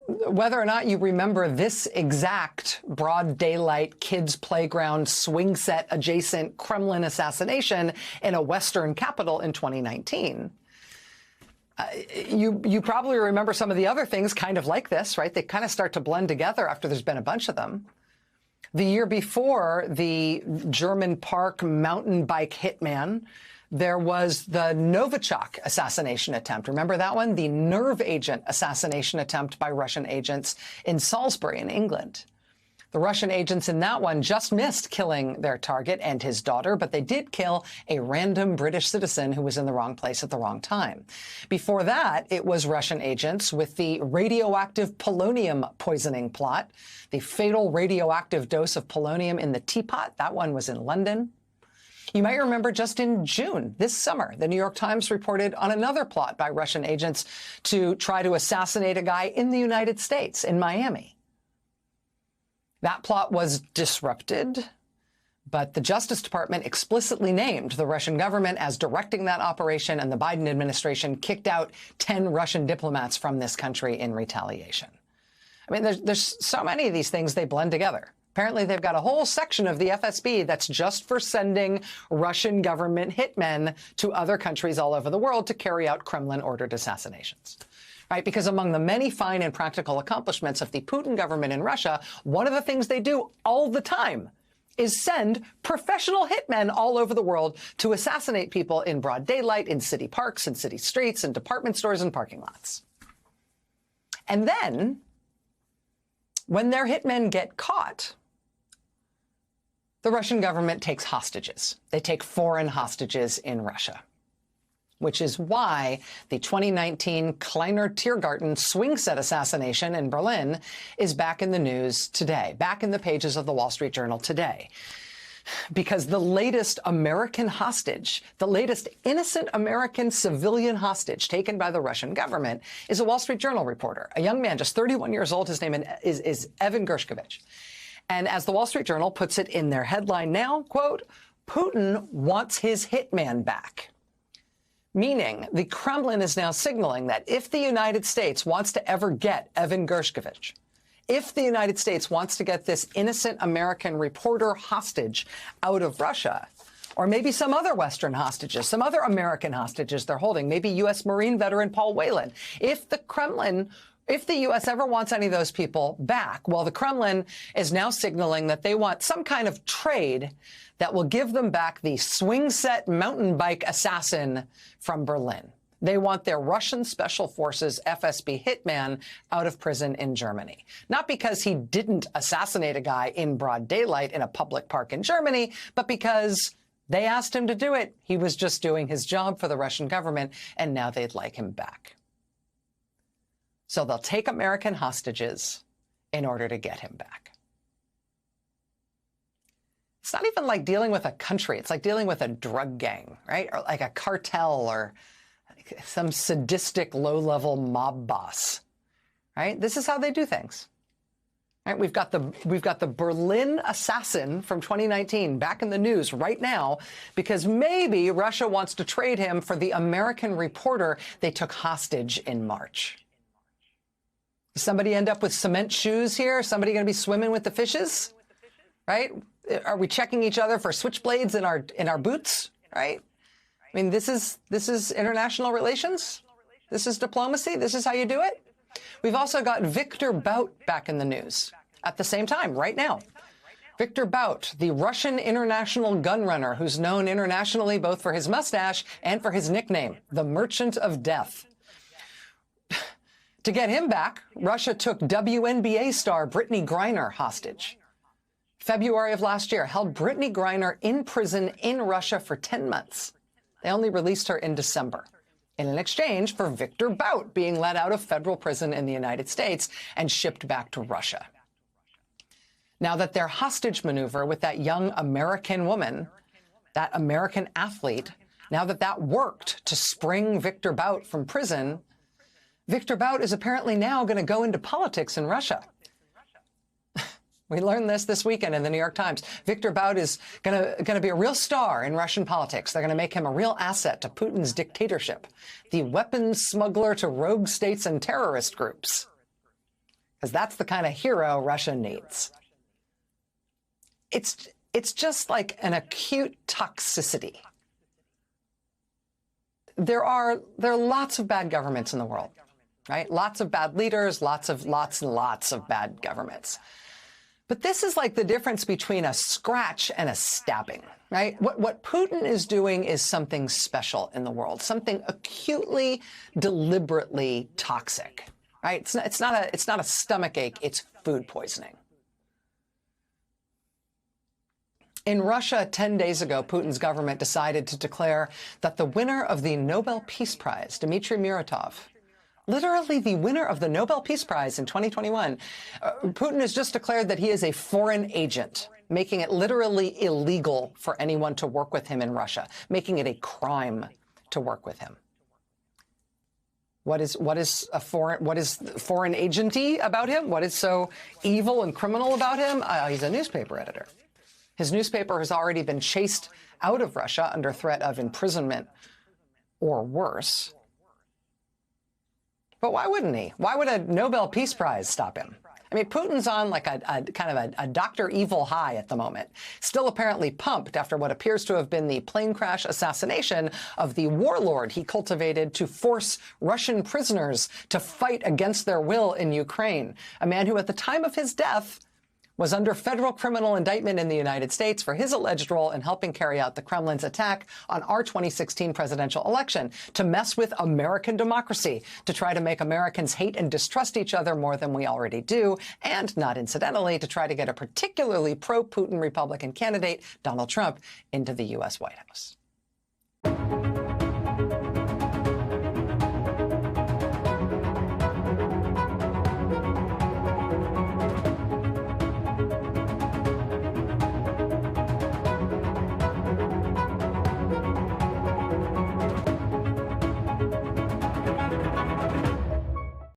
whether or not you remember this exact broad daylight kids playground swing set adjacent Kremlin assassination in a Western capital in 2019. You probably remember some of the other things kind of like this, right? They kind of start to blend together after there's been a bunch of them. The year before the German Park mountain bike hitman, there was the Novichok assassination attempt. Remember that one? The nerve agent assassination attempt by Russian agents in Salisbury in England. The Russian agents in that one just missed killing their target and his daughter, but they did kill a random British citizen who was in the wrong place at the wrong time. Before that, it was Russian agents with the radioactive polonium poisoning plot, the fatal radioactive dose of polonium in the teapot. That one was in London. You might remember just in June, this summer, the New York Times reported on another plot by Russian agents to try to assassinate a guy in the United States, in Miami. That plot was disrupted, but the Justice Department explicitly named the Russian government as directing that operation, and the Biden administration kicked out 10 Russian diplomats from this country in retaliation. I mean, there's so many of these things, they blend together. Apparently, they've got a whole section of the FSB that's just for sending Russian government hitmen to other countries all over the world to carry out Kremlin-ordered assassinations. Right? Because among the many fine and practical accomplishments of the Putin government in Russia, one of the things they do all the time is send professional hitmen all over the world to assassinate people in broad daylight, in city parks, in city streets, in department stores and parking lots. And then, when their hitmen get caught, the Russian government takes hostages. They take foreign hostages in Russia, which is why the 2019 Kleiner Tiergarten swing set assassination in Berlin is back in the news today, back in the pages of the Wall Street Journal today. Because the latest American hostage, the latest innocent American civilian hostage taken by the Russian government is a Wall Street Journal reporter, a young man, just 31 years old. His name is Evan Gershkovich. And as the Wall Street Journal puts it in their headline now, quote, Putin wants his hitman back. Meaning the Kremlin is now signaling that if the United States wants to ever get Evan Gershkovich, if the United States wants to get this innocent American reporter hostage out of Russia, or maybe some other Western hostages, some other American hostages they're holding, maybe U.S. Marine veteran Paul Whelan, if the Kremlin, if the U.S. ever wants any of those people back, well, the Kremlin is now signaling that they want some kind of trade that will give them back the swing set mountain bike assassin from Berlin. They want their Russian Special Forces FSB hitman out of prison in Germany. Not because he didn't assassinate a guy in broad daylight in a public park in Germany, but because they asked him to do it. He was just doing his job for the Russian government, and now they'd like him back. So they'll take American hostages in order to get him back. It's not even like dealing with a country. It's like dealing with a drug gang, right? Or like a cartel or some sadistic low-level mob boss, right? This is how they do things. Right? We've got the Berlin assassin from 2019 back in the news right now because maybe Russia wants to trade him for the American reporter they took hostage in March. Does somebody end up with cement shoes here? Somebody going to be swimming with the fishes? Right? Are we checking each other for switchblades in our boots? Right? I mean, this is international relations. This is diplomacy. This is how you do it. We've also got Victor Bout back in the news at the same time, right now. Victor Bout, the Russian international gun runner who's known internationally both for his mustache and for his nickname, the Merchant of Death. To get him back, Russia took WNBA star Brittany Griner hostage. February of last year, held Brittany Griner in prison in Russia for 10 months. They only released her in December in an exchange for Victor Bout being let out of federal prison in the United States and shipped back to Russia. Now that their hostage maneuver with that young American woman, that American athlete, now that that worked to spring Victor Bout from prison, Victor Bout is apparently now going to go into politics in Russia. We learned this weekend in the New York Times. Victor Bout is going to be a real star in Russian politics. They're going to make him a real asset to Putin's dictatorship, the weapons smuggler to rogue states and terrorist groups. because that's the kind of hero Russia needs. It's just like an acute toxicity. There are lots of bad governments in the world, right? Lots of bad leaders, lots and lots of bad governments. But this is like the difference between a scratch and a stabbing, right? What Putin is doing is something special in the world, something acutely, deliberately toxic, right? It's not a stomach ache, it's food poisoning. In Russia, 10 days ago, Putin's government decided to declare that the winner of the Nobel Peace Prize, Dmitry Muratov, literally the winner of the Nobel Peace Prize in 2021, Putin has just declared that he is a foreign agent, making it literally illegal for anyone to work with him in Russia, making it a crime to work with him. What is foreign agency about him? What is so evil and criminal about him? He's a newspaper editor. His newspaper has already been chased out of Russia under threat of imprisonment or worse. But why wouldn't he? Why would a Nobel Peace Prize stop him? I mean, Putin's on like a kind of a Dr. Evil high at the moment, still apparently pumped after what appears to have been the plane crash assassination of the warlord he cultivated to force Russian prisoners to fight against their will in Ukraine, a man who at the time of his death was under federal criminal indictment in the United States for his alleged role in helping carry out the Kremlin's attack on our 2016 presidential election, to mess with American democracy, to try to make Americans hate and distrust each other more than we already do, and, not incidentally, to try to get a particularly pro-Putin Republican candidate, Donald Trump, into the U.S. White House.